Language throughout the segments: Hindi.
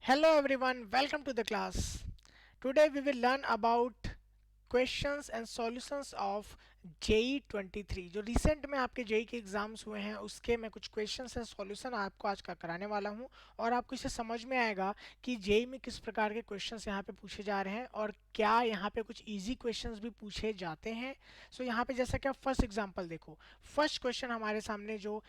Hello everyone, welcome to the class. Today we will learn about questions and solutions of JEE 23 जो रिसेंट में आपके जेई के एग्जाम्स हुए हैं उसके मैं कुछ क्वेश्चंस एंड सॉल्यूशन आपको आज का कराने वाला हूं और आपको इसे समझ में आएगा कि जेई में किस प्रकार के क्वेश्चंस यहां पे पूछे जा रहे हैं और क्या यहां पे कुछ इजी क्वेश्चंस भी पूछे जाते हैं। सो यहां पे जैसा कि आप फर्स्ट एग्जांपल देखो, फर्स्ट क्वेश्चन हमारे सामने जो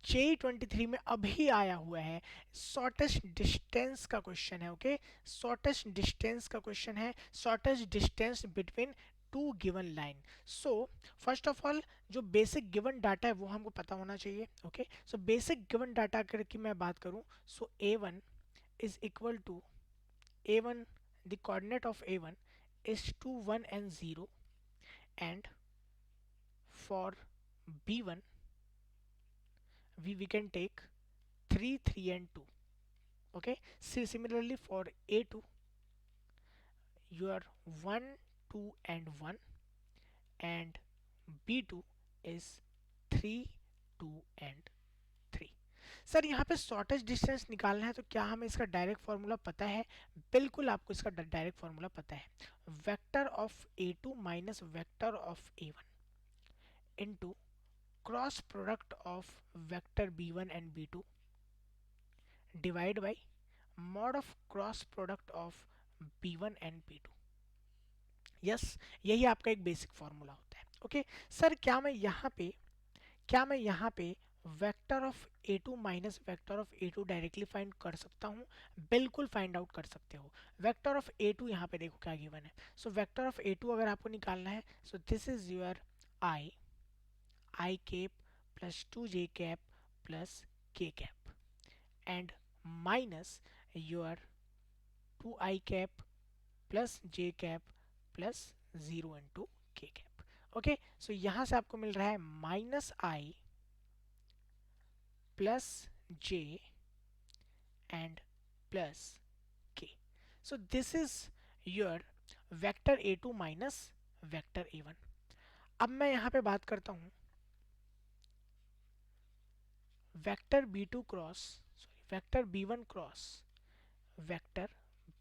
जेई 23 में अभी आया हुआ है, शॉर्टेस्ट डिस्टेंस का क्वेश्चन है। ओके, शॉर्टेस्ट डिस्टेंस का क्वेश्चन है, shortest distance between two given line. So first of all जो बेसिक गिवन डाटा है वो हमको पता होना चाहिए। Okay, so basic given data की मैं बात करूं, so a1 is equal to a1, the coordinate of a1 is 2 1 and 0, and for b1 we can take 3 3 and 2. Okay, similarly for a2 you are 1 2 and 1, and b2 is 3 2 and 3। Sir यहाँ पे शॉर्टेस्ट डिस्टेंस निकालना है तो क्या हमें इसका डायरेक्ट फॉर्मूला पता है? बिल्कुल आपको इसका डायरेक्ट फॉर्मूला पता है। Vector of a2 minus vector of a1 into cross product of vector b1 and b2 divide by mod of cross product of b1 and b2। Yes, यही आपका एक बेसिक फॉर्मूला होता है। ओके सर, क्या मैं यहाँ पे vector of a2 minus vector of a2 directly find कर सकता हूँ? बिल्कुल फाइंड आउट कर सकते हो। वेक्टर ऑफ a2 यहाँ पे देखो क्या गिवन है। सो वेक्टर ऑफ a2 अगर आपको निकालना है, so this is your i cap plus 2j cap plus k cap and minus your 2i cap plus j cap plus 0 into k cap. Okay, so यहां से आपको मिल रहा है minus i plus j and plus k। So this is your vector a2 minus vector a1। अब मैं यहां पे बात करता हूं vector b2 cross, sorry vector b1 cross vector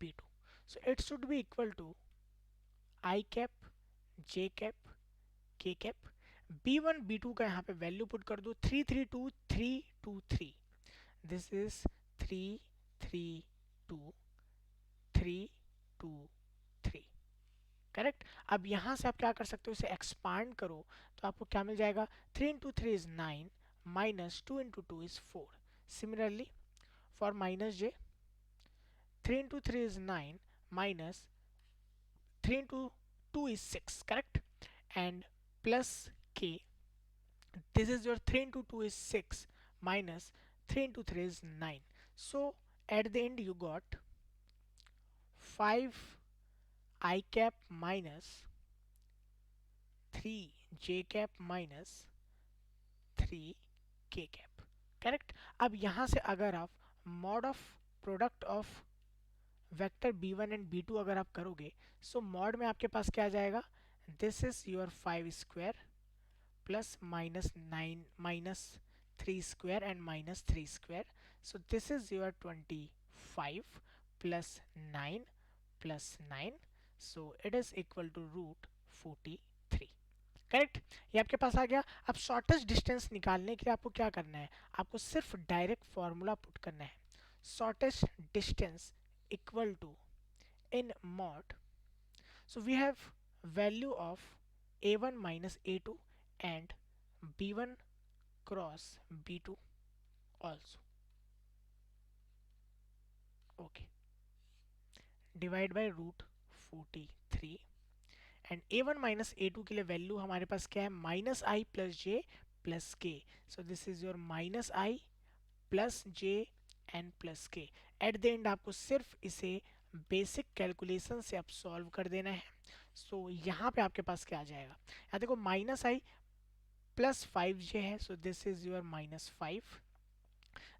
b2। So it should be equal to i cap j cap k cap. b1 b2 का यहाँ पे वैल्यू पुट कर दो, 3 3 2 3 2 3, दिस इज 3 3 2 3 2 3। करेक्ट। अब यहाँ से आप क्या कर सकते हो, इसे एक्सपांड करो तो आपको क्या मिल जाएगा, 3 into 3 is 9 minus 2 into 2 is 4। Similarly for minus j, 3 into 3 is 9 minus 3 into 2 is 6, correct? And plus k, this is your 3 into 2 is 6 minus 3 into 3 is 9. So at the end you got 5 I cap minus 3 j cap minus 3 k cap, correct. अब यहां से अगर आप mod of product of vector b1 and b2 अगर आप करोगे, सो मॉड में आपके पास क्या आ जाएगा, this is your 5 square plus minus 9 minus 3 square and minus 3 square. So this is your 25 plus 9 plus 9, so it is equal to root 43। Correct, ये आपके पास आ गया। अब शॉर्टेस्ट डिस्टेंस निकालने के लिए आपको क्या करना है, आपको सिर्फ डायरेक्ट फॉर्मूला पुट करना है। Shortest distance equal to in mod, so we have value of a1 minus a2 and b1 cross b2 also। okay, divide by root 43 and a1 minus a2 के लिए वैल्यू हमारे पास क्या है, minus i plus j plus k. So this is your minus i plus j and plus k. At the end आपको सिर्फ इसे बेसिक कैलकुलेशन से आप सॉल्व कर देना है। सो यहाँ पे आपके पास क्या आ जाएगा, यहाँ देखो माइनस आई प्लस 5j है, so this is your minus 5,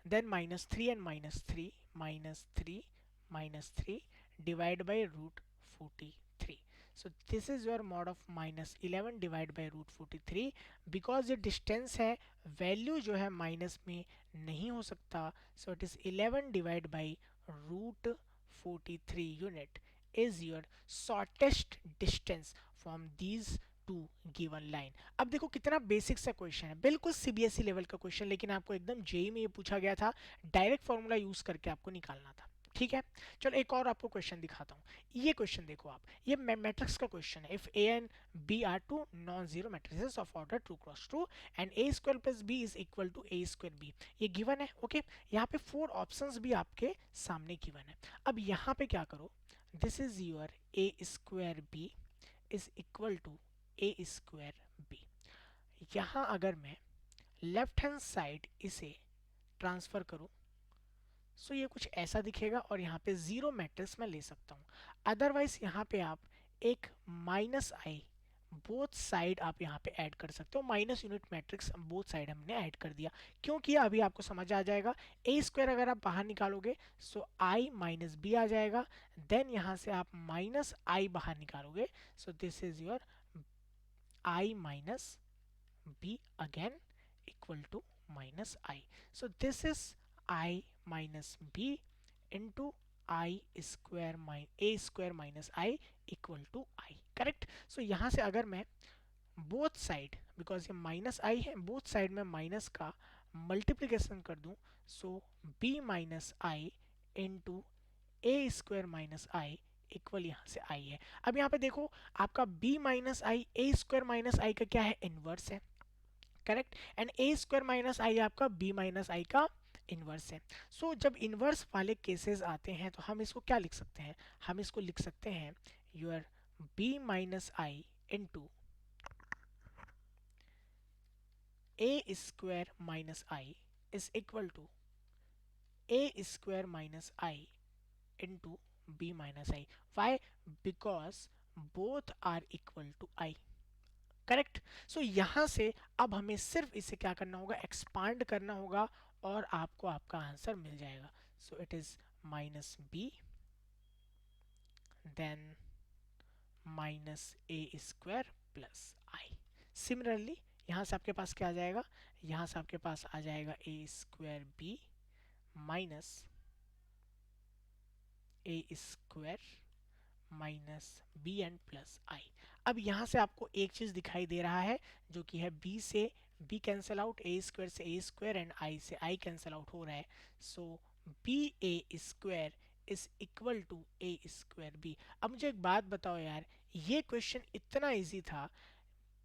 then minus 3 and minus 3 minus 3 minus 3 divide by root 43। So this is your mod of minus 11 divide by root 43। Because ये डिस्टेंस है, वैल्यू जो है माइनस में नहीं हो सकता, so it is 11 divide by root 43 unit is your shortest distance from these two given line. अब देखो कितना बेसिक सा क्वेश्चन है, बिल्कुल सीबीएसई लेवल का क्वेश्चन, लेकिन आपको एकदम जेई में ये पूछा गया था, डायरेक्ट फॉर्मूला यूज करके आपको निकालना था। ठीक है, चलो एक और आपको क्वेश्चन दिखाता हूँ। ये क्वेश्चन देखो आप, ये मैट्रिक्स का क्वेश्चन है। If A and B are two non zero matrices of order two cross two and A square plus B is equal to A square B, ये गिवन है। ओके, यहाँ पे 4 ऑप्शंस भी आपके सामने गिवन है। अब यहाँ पे क्या करो, this is your A square B is equal to A square B. यहाँ अगर मैं लेफ्ट हैंड साइड इसे ट्रांसफर करूँ, सो ये कुछ ऐसा दिखेगा और यहाँ पे जीरो मैट्रिक्स मैं ले सकता हूँ। अदरवाइज यहाँ पे आप एक माइनस आई बोथ साइड आप यहाँ पे ऐड कर सकते हो, minus unit matrix both side हमने ऐड कर दिया। क्यों किया अभी आपको समझ आ जाएगा। ए स्क्वायर अगर आप बाहर निकालोगे सो आई माइनस बी आ जाएगा, देन यहाँ से आप माइनस आई बाहर निकालोगे, सो this is your I minus b again equal to minus I. So this is I minus b into I square minus a square minus I equal to I. Correct. So यहाँ से अगर मैं बोथ साइड, बिकॉज ये माइनस आई है, बोथ साइड में माइनस का मल्टीप्लीकेशन कर दूं, so b minus I into A square minus I equal यहाँ से आई है। अब यहाँ पे देखो आपका b minus I A square minus I का क्या है, इनवर्स है। Correct, and A square minus I आपका b माइनस आई का इनवर्स है। सो जब इनवर्स वाले केसेस आते हैं तो हम इसको क्या लिख सकते हैं, हम इसको लिख सकते हैं your b minus I into A square minus I is equal to A square minus I into b minus I. Why, because both are equal to I. Correct. So यहां से अब हमें सिर्फ इसे क्या करना होगा, एक्सपांड करना होगा और आपको आपका आंसर मिल जाएगा। So it is minus B then minus A square plus I. Similarly यहां से आपके पास क्या आ जाएगा, यहां से आपके पास आ जाएगा A square B minus A square minus B and plus I. अब यहाँ से आपको एक चीज दिखाई दे रहा है जो कि है बी से बी कैंसिल आउट, ए स्क्वायर से ए स्क्वायर एंड आई से आई कैंसिल आउट हो रहा है। So B A square is equal to A square B. अब मुझे एक बात बताओ यार, ये क्वेश्चन इतना इजी था,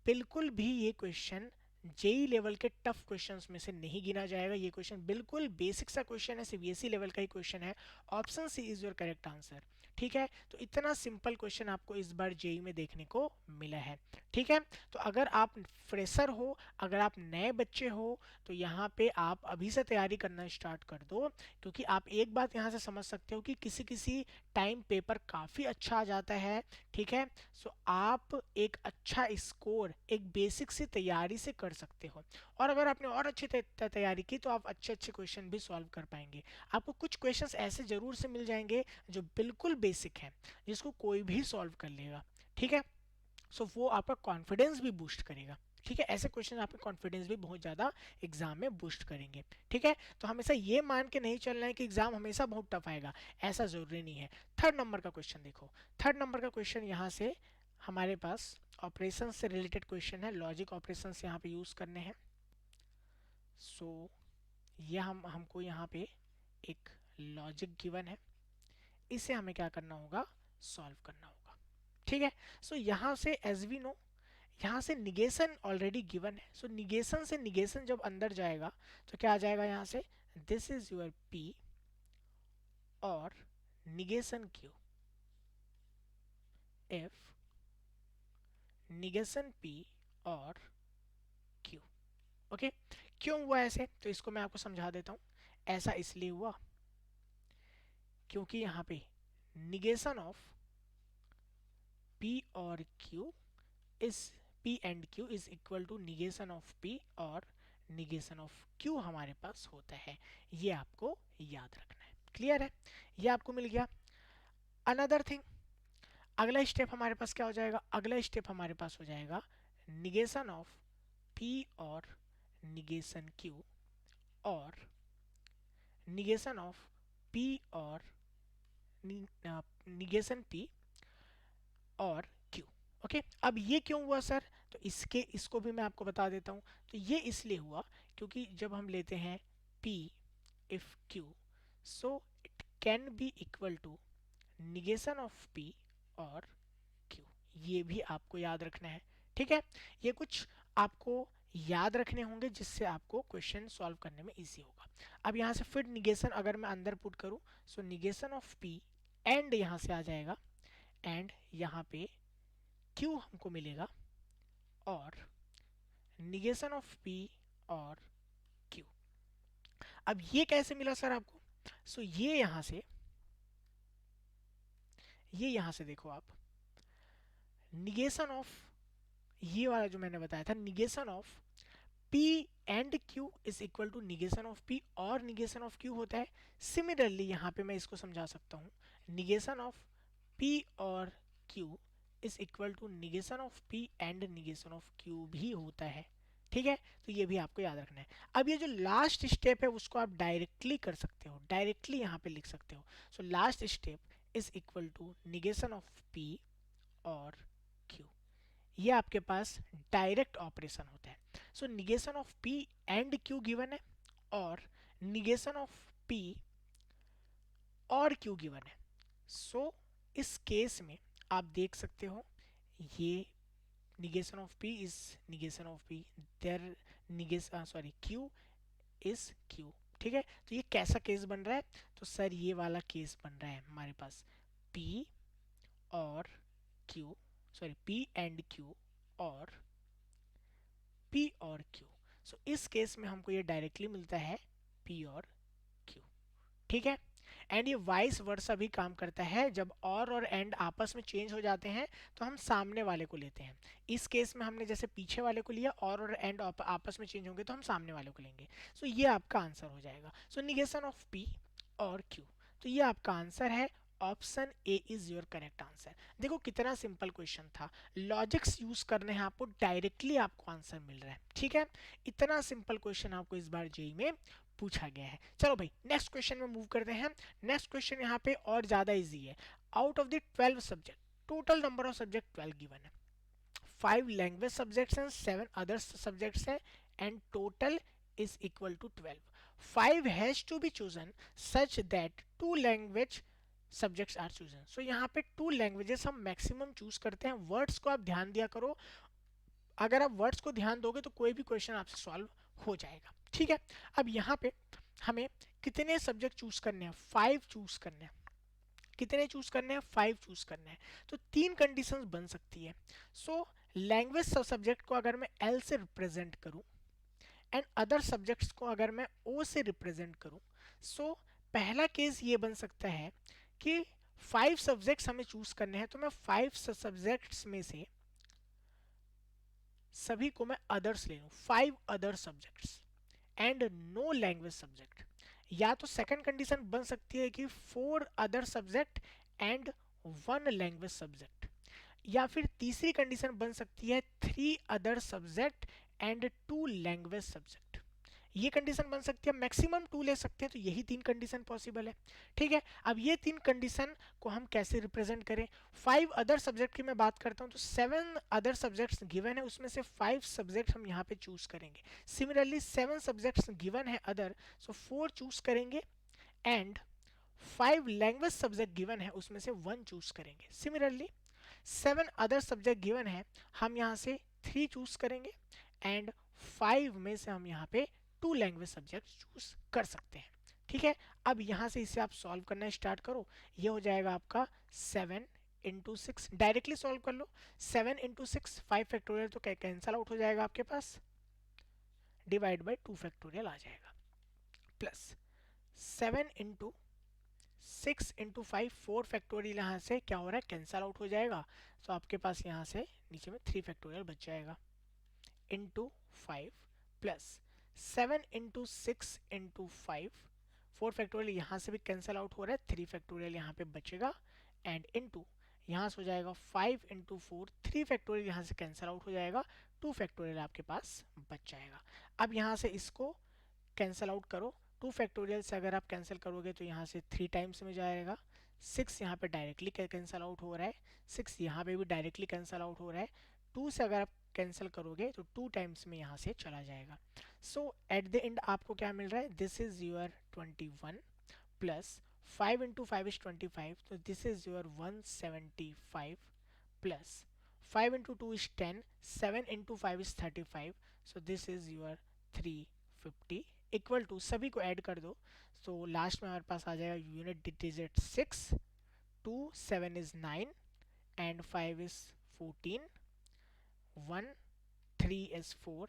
बिल्कुल भी ये क्वेश्चन जेई लेवल के टफ क्वेश्चंस में से नहीं गिना जाएगा। ये क्वेश्चन बिल्कुल बेसिक सा क्वेश्चन है, सीबीएसई लेवल का ही क्वेश्चन है। Option C is your correct answer. ठीक है, तो इतना सिंपल क्वेश्चन आपको इस बार जेई में देखने को मिला है। ठीक है, तो अगर आप फ्रेशर हो, अगर आप नए बच्चे हो, तो यहाँ पे आप अभी से तैयारी करना स्टार्ट कर दो, क्योंकि आप एक बात यहाँ से समझ सकते हो कि किसी किसी टाइम पेपर काफ़ी अच्छा आ जाता है। ठीक है, सो आप एक अच्छा स्कोर एक बेसिक सी तैयारी से कर सकते हो, और अगर आपने और अच्छी तैयारी की तो आप अच्छे अच्छे क्वेश्चन भी सॉल्व कर पाएंगे। आपको कुछ क्वेश्चंस ऐसे जरूर से मिल जाएंगे जो बिल्कुल बेसिक हैं, जिसको कोई भी सॉल्व कर लेगा। ठीक है, सो वो आपका कॉन्फिडेंस भी बूस्ट करेगा। ठीक है, ऐसे क्वेश्चन आपके कॉन्फिडेंस भी बहुत ज़्यादा एग्जाम में बूस्ट करेंगे। ठीक है, तो हमेशा ये मान के नहीं चलना है कि एग्जाम हमेशा बहुत टफ आएगा, ऐसा जरूरी नहीं है। थर्ड नंबर का क्वेश्चन देखो, थर्ड नंबर का क्वेश्चन यहाँ से हमारे पास ऑपरेशन से रिलेटेड क्वेश्चन है, लॉजिक ऑपरेशन यहाँ पे यूज करने हैं। सो ये हमको यहाँ पे एक लॉजिक गिवन है, इसे हमें क्या करना होगा, सॉल्व करना होगा। ठीक है, सो यहाँ से एज वी नो, यहाँ से निगेशन ऑलरेडी गिवन है। सो निगेशन से निगेशन जब अंदर जाएगा तो क्या आ जाएगा, यहाँ से दिस इज योर पी और negation Q. If negation P और क्यू। ओके, क्यों हुआ ऐसे, तो इसको मैं आपको समझा देता हूं। ऐसा इसलिए हुआ क्योंकि यहाँ पे निगेशन ऑफ पी और Q is P and Q is equal to negation of P और निगेशन ऑफ क्यू हमारे पास होता है। ये आपको याद रखना है। क्लियर है, ये आपको मिल गया। अनदर थिंग, अगला स्टेप हमारे पास क्या हो जाएगा, अगला स्टेप हमारे पास हो जाएगा निगेशन ऑफ पी और निगेशन क्यू और निगेशन ऑफ पी और निगेशन पी और क्यू। ओके, अब ये क्यों हुआ सर? तो इसको भी मैं आपको बता देता हूँ। तो ये इसलिए हुआ क्योंकि जब हम लेते हैं P if Q, so it can be equal to negation of P और Q। ये भी आपको याद रखना है, ठीक है। ये कुछ आपको याद रखने होंगे जिससे आपको क्वेश्चन सॉल्व करने में इजी होगा। अब यहाँ से फिर निगेशन अगर मैं अंदर पुट करूँ, सो निगेशन ऑफ P एंड यहाँ से आ जाएगा, एंड यहाँ पे Q हमको मिलेगा, और निगेशन ऑफ P और Q। अब ये कैसे मिला सर आपको? सो ये यहां से देखो आप, निगेशन ऑफ, ये वाला जो मैंने बताया था, negation of P and Q is equal to negation of P और निगेशन ऑफ Q होता है। सिमिलरली यहाँ पे मैं इसको समझा सकता हूँ, निगेशन ऑफ P और Q is equal to negation of P and negation of Q भी होता है, ठीक है। तो ये भी आपको याद रखना है। अब ये जो लास्ट स्टेप है उसको आप डायरेक्टली कर सकते हो, डायरेक्टली यहाँ पे लिख सकते हो। So last step is equal to negation of P और Q। ये आपके पास डायरेक्ट ऑपरेशन होता है। So negation of P and Q given है, और निगेशन ऑफ P और Q गिवन है। सो इस केस में आप देख सकते हो, ये negation of P is negation of P, their negation sorry Q is Q, ठीक है। तो ये कैसा केस बन रहा है? तो सर ये वाला केस बन रहा है हमारे पास P और Q, sorry P and Q और P और Q। सो इस केस में हमको ये डायरेक्टली मिलता है P और Q, ठीक है। एंड ये वाइस वर्सा भी काम करता है, जब और एंड आपस में चेंज हो जाते हैं तो हम सामने वाले को लेते हैं। इस केस में हमने जैसे पीछे वाले को लिया, और एंड आपस में चेंज होंगे तो हम सामने वाले को लेंगे। सो ये आपका आंसर हो जाएगा। सो निगेशन ऑफ पी और क्यू, तो ये आपका आंसर है। Option A is your correct answer. देखो कितना सिंपल क्वेश्चन था, लॉजिक्स यूज करने हैं आपको, डायरेक्टली आपको आंसर मिल रहा है, ठीक है। इतना सिंपल क्वेश्चन आपको इस बार जेई में पूछा गया है। चलो भाई नेक्स्ट क्वेश्चन में मूव करते हैं। नेक्स्ट क्वेश्चन यहाँ पे और ज्यादा इजी है। Out of the 12 subject, total number of subject 12 given है, 5 लैंग्वेज सब्जेक्ट्स हैं, 7 अदर सब्जेक्ट्स हैं, and total is equal to 12. 5 has to be chosen such that 2 language subjects are chosen. So यहाँ पे 2 लैंग्वेजेस हम मैक्सिमम चूज करते हैं। वर्ड्स को आप ध्यान दिया करो, अगर आप वर्ड्स को ध्यान दोगे तो कोई भी क्वेश्चन आपसे सॉल्व हो जाएगा, ठीक है। अब यहाँ पे हमें कितने सब्जेक्ट चूज करने हैं? 5 चूज करने हैं। कितने चूज करने हैं? 5 चूज करने हैं। तो 3 कंडीशंस बन सकती है। सो लैंग्वेज सब्जेक्ट को अगर मैं एल से रिप्रेजेंट करूं, एंड अदर सब्जेक्ट्स को अगर मैं ओ से रिप्रेजेंट करूं, सो पहला केस ये बन सकता है कि 5 सब्जेक्ट्स हमें चूज करने हैं, तो मैं 5 सब्जेक्ट्स में से सभी को मैं अदर्स ले लूं, 5 other subjects and no language subject. या तो सेकंड कंडीशन बन सकती है कि 4 other subject and 1 language subject, या फिर तीसरी कंडीशन बन सकती है 3 other subject and 2 language subject. ये कंडीशन बन सकती है, मैक्सिमम 2 ले सकते हैं, तो यही 3 कंडीशन पॉसिबल है, ठीक है। अब ये 3 कंडीशन को हम कैसे रिप्रेजेंट करें? 5 अदर सब्जेक्ट की मैं बात करता हूं, तो 7 अदर सब्जेक्ट्स गिवन है, उसमें से 5 सब्जेक्ट हम यहाँ पे चूज करेंगे। सिमिलरली 7 सब्जेक्ट्स गिवन है अदर, सो 4 चूज करेंगे, एंड 5 लैंग्वेज सब्जेक्ट गिवन है, उसमें से 1 चूज करेंगे। सिमिलरली 7 अदर सब्जेक्ट गिवन है, हम यहाँ से 3 चूज करेंगे, एंड 5 में से हम यहाँ पे 2 लैंग्वेज सब्जेक्ट चूज कर सकते हैं, ठीक है। अब यहाँ से इसे आप सॉल्व करना स्टार्ट करो। ये हो जाएगा आपका 7 इंटू 6, डायरेक्टली सॉल्व कर लो। 7 इंटू 6, 5 फैक्टोरियल तो कैंसल आउट हो जाएगा आपके पास, डिवाइड बाई 2 फैक्टोरियल आ जाएगा, प्लस 7 इंटू 6 इंटू 5, 4 फैक्टोरियल यहाँ से क्या हो रहा है? कैंसल आउट हो जाएगा। तो आपके पास यहाँ से नीचे में 3 फैक्टोरियल बच जाएगा, into 5 plus 7 into 6 into 5, 4 factorial यहाँ से भी कैंसल आउट हो रहा है, 3 फैक्टोरियल यहाँ पे बचेगा, एंड इंटू यहाँ से हो जाएगा 5 इंटू 4, 3 फैक्टोरियल यहाँ से कैंसल आउट हो जाएगा, 2 फैक्टोरियल आपके पास बच जाएगा। अब यहाँ से इसको कैंसल आउट करो, 2 फैक्टोरियल से अगर आप कैंसिल करोगे तो यहाँ से 3 टाइम्स में जाएगा, 6 यहाँ पे डायरेक्टली कैंसिल आउट हो रहा है, 6 यहाँ पे भी डायरेक्टली कैंसिल आउट हो रहा है, 2 से अगर आप कैंसिल करोगे तो 2 टाइम्स में यहाँ से चला जाएगा। सो एट द एंड आपको क्या मिल रहा है, this is your 21 plus 5 into 5 is 25, तो this is your 175 plus 5 into 2 is 10, 7 into 5 is 35, so this is your 350 equal to, सभी को ऐड कर दो, so लास्ट में हमारे पास आ जाएगा unit digit 6, 2 7 is 9 and 5 is 14, 1 3 is 4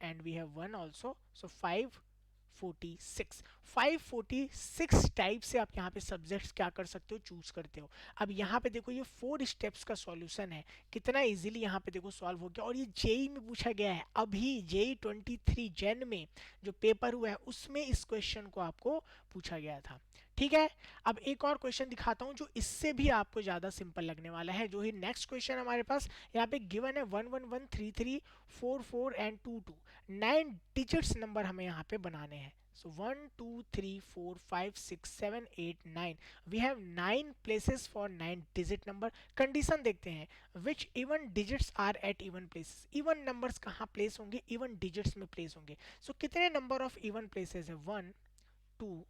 and we have 1 also, so 546 546 type से आप यहाँ पे सब्जेक्ट्स क्या कर सकते हो, चूज करते हो। अब यहाँ पे देखो ये 4 स्टेप्स का सॉल्यूशन है, कितना इजीली यहाँ पे देखो सॉल्व हो गया, और ये जेई में पूछा गया है, अभी जेई 23 जैन में जो पेपर हुआ है उसमें इस क्वेश्चन को आपको पूछा गया था। ठीक है, अब एक और क्वेश्चन दिखाता हूँ जो इससे भी आपको ज्यादा सिंपल लगने वाला है, जो ही नेक्स्ट क्वेश्चन हमारे पास यहाँ पे गिवन है 1 1 1 3 3 4 4 एंड 2 2, 9 डिजिट्स नंबर हमें यहाँ पे बनाने हैं। So 1 2 3 4 5 6 7 8 9, we have 9 places for 9 digit number। Condition देखते हैं, which even digits are at even places, even numbers कहाँ प्लेस होंगे, even digits में प्लेस होंगे। So कितने नंबर ऑफ even places है, 1 2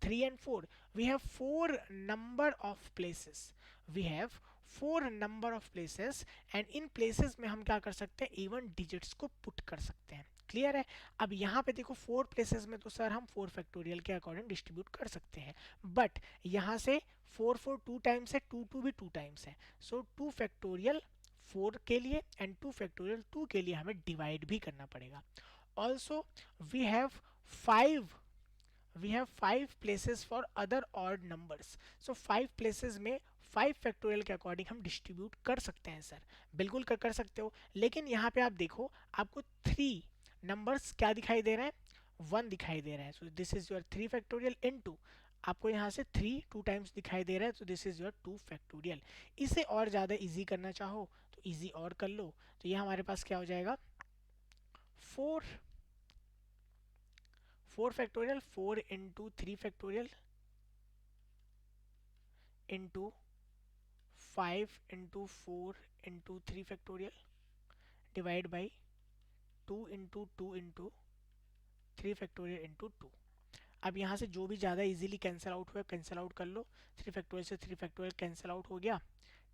3 and 4, we have 4 number of places, we have 4 number of places and in places में हम क्या कर सकते हैं, even digits को put कर सकते हैं। क्लियर है। अब यहाँ पे देखो 4 प्लेसेस में तो सर हम 4 फैक्टोरियल के अकॉर्डिंग डिस्ट्रीब्यूट कर सकते हैं, बट यहाँ से 4 4 2 टाइम्स है, 2 2 भी 2 टाइम्स है, सो 2 फैक्टोरियल 4 के लिए एंड 2 फैक्टोरियल 2 के लिए हमें डिवाइड भी करना पड़ेगा। Also we have 5 places for other odd numbers, so 5 places में 5 फैक्टोरियल के अकॉर्डिंग हम डिस्ट्रीब्यूट कर सकते हैं सर, बिल्कुल कर सकते हो। लेकिन यहाँ पे आप देखो आपको 3 नंबर्स क्या दिखाई दे रहे हैं, 1 दिखाई दे रहा है, so this is your 3 factorial into, आपको यहाँ से 3 2 टाइम्स दिखाई दे रहा है, तो दिस इज योर 2 फैक्टोरियल। इसे और ज़्यादा इजी करना चाहो तो इजी और कर लो, तो ये हमारे पास क्या हो जाएगा, 4 factorial 4 into 3 factorial into 5 into 4 into 3 factorial divide by 2 into 2 into 3 factorial into 2। अब यहाँ से जो भी ज़्यादा इजीली कैंसिल आउट हुआ कैंसिल आउट कर लो, 3 फैक्टोरियल से 3 फैक्टोरियल कैंसिल आउट हो गया।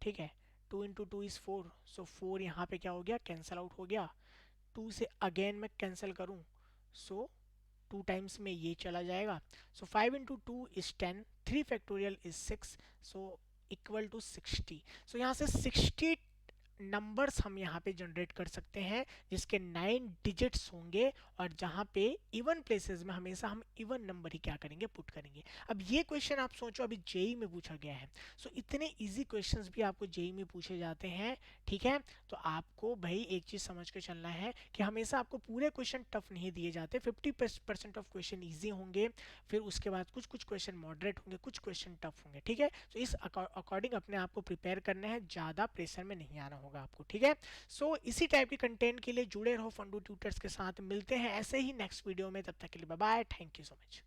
ठीक है, 2 इंटू 2 इज़ 4, सो 4 यहाँ पे क्या हो गया, कैंसिल आउट हो गया। 2 से अगेन मैं कैंसिल करूँ, सो 2 टाइम्स में ये चला जाएगा, so 5 into 2 is 10, 3 factorial is 6, so equal to 60। So यहाँ से 60 नंबर्स हम यहाँ पे जनरेट कर सकते हैं जिसके 9 डिजिट्स होंगे, और जहाँ पे इवन प्लेसेस में हमेशा हम इवन नंबर ही क्या करेंगे, पुट करेंगे। अब ये क्वेश्चन आप सोचो अभी जेई में पूछा गया है, सो इतने इजी क्वेश्चंस भी आपको जेई में पूछे जाते हैं। ठीक है, तो आपको भाई एक चीज समझ के चलना है कि हमेशा आपको पूरे क्वेश्चन टफ नहीं दिए जाते, 50% ऑफ क्वेश्चन ईजी होंगे, फिर उसके बाद कुछ कुछ क्वेश्चन मॉडरेट होंगे, कुछ क्वेश्चन टफ होंगे। ठीक है, तो इस अकॉर्डिंग अपने आप को प्रिपेयर करना है, ज़्यादा प्रेशर में नहीं आना होगा आपको। ठीक है, सो इसी टाइप की कंटेंट के लिए जुड़े रहो फंडू ट्यूटर्स के साथ, मिलते हैं ऐसे ही नेक्स्ट वीडियो में, तब तक के लिए bye bye, thank you so much.